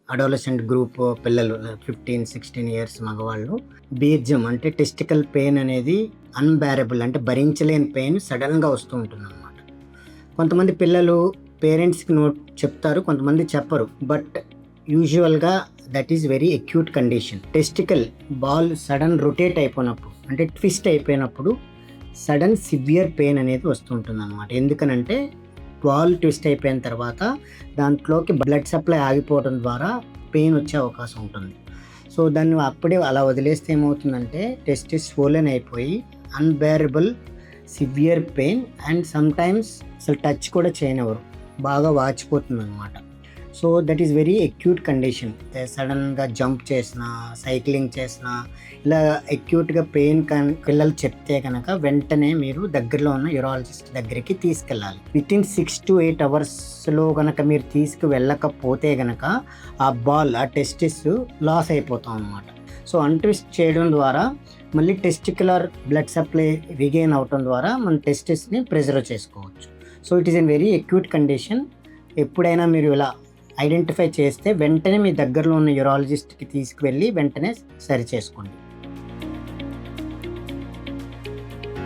Adolescent group పిల్లలు 15-16 years మగవాళ్ళు బీర్జం అంటే టెస్టికల్ పెయిన్ అనేది అన్‌బేరబుల్ అంటే భరించలేని పెయిన్ సడన్‌గా వస్తూ ఉంటుందన్నమాట. కొంతమంది పిల్లలు పేరెంట్స్‌కి చెప్తారు, కొంతమంది చెప్పరు. బట్ యూజువల్‌గా that is very acute condition. Testicle ball sudden rotate అయిపోయినప్పుడు అంటే ట్విస్ట్ అయిపోయినప్పుడు సడన్ సివియర్ పెయిన్ అనేది వస్తుంటుందన్నమాట. ఎందుకనంటే బాల్ ట్విస్ట్ అయిపోయిన తర్వాత దాంట్లోకి బ్లడ్ సప్లై ఆగిపోవడం ద్వారా పెయిన్ వచ్చే అవకాశం ఉంటుంది. సో దాన్ని అప్పుడే అలా వదిలేస్తే ఏమవుతుందంటే టెస్టిస్ స్వోలెన్ అయిపోయి unbearable severe pain and sometimes అసలు టచ్ కూడా చేయనివ్వరు, బాగా వాచిపోతుందన్నమాట. So that is very acute condition. సడన్గా జంప్ చేసినా, సైక్లింగ్ చేసినా ఇలా అక్యూట్గా పెయిన్ పిల్లలు చెప్తే కనుక వెంటనే మీరు దగ్గరలో ఉన్న యూరాలజిస్ట్ దగ్గరికి తీసుకెళ్ళాలి. వితిన్ 6 to 8 అవర్స్లో కనుక మీరు తీసుకువెళ్ళకపోతే కనుక ఆ బాల్, ఆ టెస్టిస్ లాస్ అయిపోతాం అన్నమాట. సో అన్‌ట్విస్ట్ చేయడం ద్వారా మళ్ళీ టెస్టిక్యులర్ బ్లడ్ సప్లై రీగెయిన్ అవటం ద్వారా మన టెస్టిస్ని ప్రిజర్వ్ చేసుకోవచ్చు. So it is a very acute condition. ఎప్పుడైనా మీరు ఇలా ఐడెంటిఫై చేస్తే వెంటనే మీ దగ్గరలో ఉన్న యూరాలజిస్ట్కి తీసుకువెళ్ళి వెంటనే సరి చేసుకోండి.